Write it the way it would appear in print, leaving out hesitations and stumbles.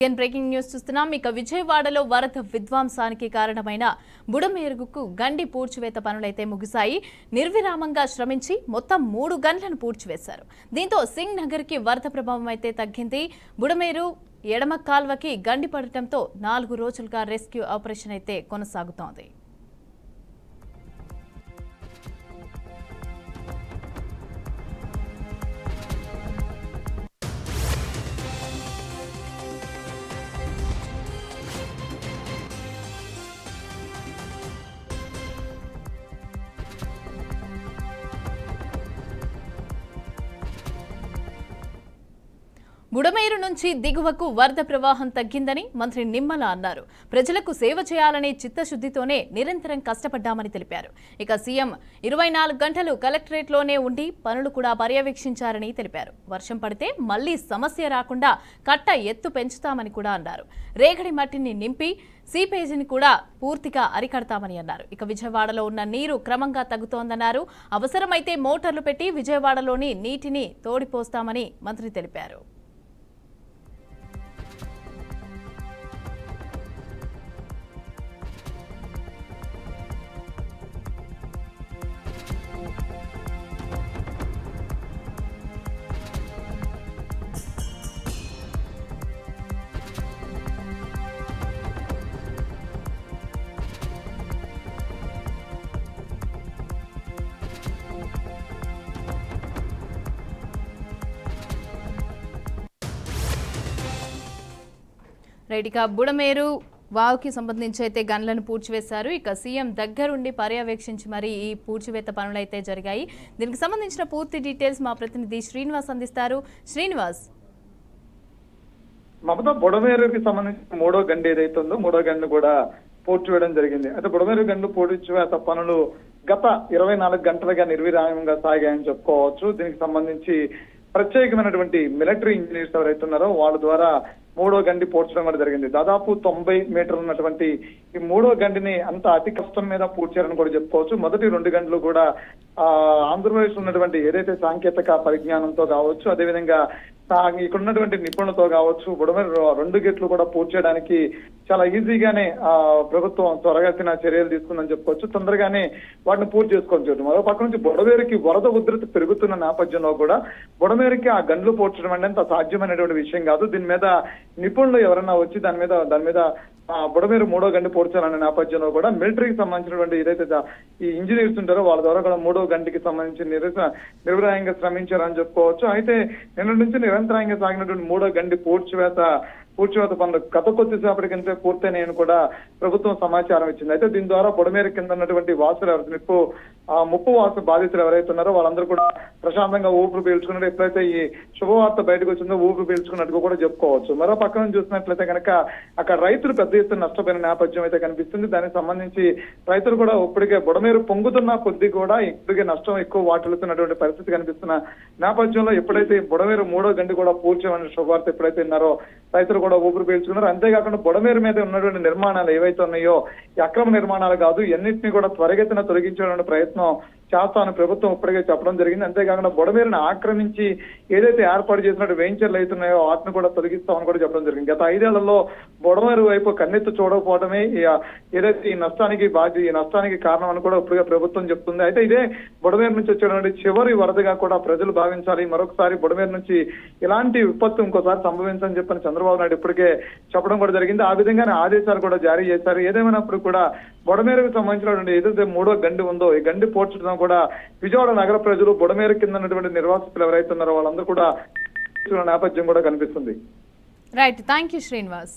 Breaking news చూస్తున్నాం. ఇక విజయవాడలో వరద విధ్వంసానికి కారణమైన బుడమేరుగుకు గండి పూడ్చివేత పనులైతే ముగిశాయి. నిర్విరామంగా శ్రమించి మొత్తం 3 గంటలను పూడ్చివేశారు. దీంతో సింగ్ నగర్ కి వరద ప్రభావం అయితే తగ్గింది. బుడమేరు ఎడమ కాల్వకి గండి పడటంతో 4 రోజులుగా రెస్క్యూ ఆపరేషన్ అయితే కొనసాగుతోంది. బుడమేరు నుంచి దిగువకు వరద ప్రవాహం తగ్గిందని మంత్రి నిమ్మల అన్నారు. ప్రజలకు సేవ చేయాలనే చిత్తశుద్ధితోనే నిరంతరం కష్టపడ్డామని తెలిపారు. ఇక సీఎం 24 గంటలు కలెక్టరేట్లోనే ఉండి పనులు కూడా పర్యవేక్షించారని తెలిపారు. వర్షం పడితే మళ్లీ సమస్య రాకుండా కట్ట ఎత్తు పెంచుతామని కూడా అన్నారు. రేగడి మట్టిని నింపి సీపేజీని కూడా పూర్తిగా అరికడతామని అన్నారు. ఇక విజయవాడలో ఉన్న నీరు క్రమంగా తగ్గుతోందన్నారు. అవసరమైతే మోటార్లు పెట్టి విజయవాడలోని నీటిని తోడిపోస్తామని మంత్రి తెలిపారు. రైట్, బుడమేరు వాగుకి సంబంధించి అయితే గన్లను పూడ్చివేశారు. ఇక సీఎం దగ్గరుండి పర్యవేక్షించి మరి ఈ పూడ్చివేత పనులు అయితే జరిగాయి. దీనికి సంబంధించిన పూర్తి డీటెయిల్స్ మా ప్రతినిధి శ్రీనివాస్ అందిస్తారు. శ్రీనివాస్, మమత బుడమేరుకి సంబంధించిన 3వ గండి ఏదైతే ఉందో 3వ గండి కూడా పూడ్చివేయడం జరిగింది. అయితే బుడమేరు గండు పూడ్చివేత పనులు గత 24 గంటలుగా నిర్విరామంగా సాగాయని చెప్పుకోవచ్చు. దీనికి సంబంధించి ప్రత్యేకమైనటువంటి మిలిటరీ ఇంజనీర్స్ ఎవరైతే ఉన్నారో వాళ్ళ ద్వారా 3వ గండి పూడ్చడం కూడా జరిగింది. దాదాపు 90 మీటర్లు ఉన్నటువంటి ఈ 3వ గండిని అంత అతి కష్టం మీద పూడ్చారని కూడా చెప్పుకోవచ్చు. మొదటి 2 గంటలు కూడా ఆంధ్రప్రదేశ్ ఉన్నటువంటి ఏదైతే సాంకేతిక పరిజ్ఞానంతో కావచ్చు, అదేవిధంగా ఇక్కడ ఉన్నటువంటి నిపుణులతో కావచ్చు, బుడమేరు 2 గేట్లు కూడా పూడ్చేయడానికి చాలా ఈజీగానే ప్రభుత్వం త్వరగతిన చర్యలు తీసుకుందని చెప్పుకోవచ్చు. తొందరగానే వాటిని పూర్తి చేసుకోవచ్చు. మరో పక్క నుంచి బుడమేరుకి వరద ఉధృతి పెరుగుతున్న నేపథ్యంలో కూడా బుడమేరుకి ఆ గండ్లు పూడ్చడం అంటే అంత సాధ్యమైనటువంటి విషయం కాదు. దీని మీద నిపుణులు ఎవరన్నా వచ్చి దాని మీద బుడమేరు 3వ గండి పూడ్చాలనే నేపథ్యంలో కూడా మిలిటరీకి సంబంధించినటువంటి ఏదైతే ఈ ఇంజనీర్స్ ఉంటారో వాళ్ళ ద్వారా కూడా 3వ గంటికి సంబంధించి నిర్విరాయంగా శ్రమించారని చెప్పుకోవచ్చు. అయితే నిన్న నుంచి నిరంతరాయంగా సాగినటువంటి 3వ గండి పూడ్చివేత పనులు గత కొద్దిసేపటికంటే పూర్తయినాయని కూడా ప్రభుత్వం సమాచారం ఇచ్చింది. అయితే దీని ద్వారా బుడమేరు కింద ఉన్నటువంటి వాసులు ఎవరు ముప్పు వాసు బాధితులు ఎవరైతే ఉన్నారో వాళ్ళందరూ కూడా ప్రశాంతంగా ఊపిరి పీల్చుకున్నట్టు ఎప్పుడైతే ఈ శుభవార్త బయటకు వచ్చిందో ఊపిరి పీల్చుకున్నట్టుగా కూడా చెప్పుకోవచ్చు. మరో పక్కన చూసినట్లయితే కనుక అక్కడ రైతులు పెద్ద ఎత్తున నష్టపోయిన నేపథ్యం అయితే కనిపిస్తుంది. దానికి సంబంధించి రైతులు కూడా ఇప్పటికే బుడమేరు పొంగుతున్న కొద్ది కూడా ఇప్పటికే నష్టం ఎక్కువ వాటిల్లుతున్నటువంటి పరిస్థితి కనిపిస్తున్న నేపథ్యంలో ఎప్పుడైతే బుడమేరు 3వ గండి కూడా పూడ్చామనే శుభవార్త ఎప్పుడైతే ఉన్నారో రైతులు కూడా ఊపిరి పీల్చుకున్నారు. అంతేకాకుండా బుడమేరు మీద ఉన్నటువంటి నిర్మాణాలు ఏవైతే ఉన్నాయో ఈ అక్రమ నిర్మాణాలు కాదు, ఎన్నింటినీ కూడా త్వరగతిన తొలగించేటువంటి ప్రయత్నం చేస్తామని ప్రభుత్వం ఇప్పటికే చెప్పడం జరిగింది. అంతేకాకుండా బుడమేరుని ఆక్రమించి ఏదైతే ఏర్పాటు చేసినట్టు వెంచర్లు అవుతున్నాయో వాటిని కూడా తొలగిస్తామని కూడా చెప్పడం జరిగింది. గత 5 ఏళ్లలో బుడమేరు వైపు కన్నెత్తి చూడకపోవడమే ఏదైతే ఈ నష్టానికి కారణం అని కూడా ఇప్పటికే ప్రభుత్వం చెప్తుంది. అయితే ఇదే బుడమేరు నుంచి వచ్చేటువంటి చివరి వరదగా కూడా ప్రజలు భావించాలి. మరొకసారి బుడమేరు నుంచి ఇలాంటి విపత్తు ఇంకోసారి సంభవించని చెప్పని చంద్రబాబు నాయుడు ఇప్పటికే చెప్పడం కూడా జరిగింది. ఆ విధంగానే ఆదేశాలు కూడా జారీ చేశారు. ఏదేమైనప్పుడు కూడా బుడమేరుకు సంబంధించినటువంటి ఏదైతే 3వ గండి ఉందో ఈ గండి పోడ్చడం కూడా విజయవాడ నగర ప్రజలు బుడమేరు కింద ఉన్నటువంటి నిర్వాసితులు ఎవరైతే ఉన్నారో వాళ్ళందరూ కూడా నేపథ్యం కూడా కనిపిస్తుంది. Right, thank you Srinivas.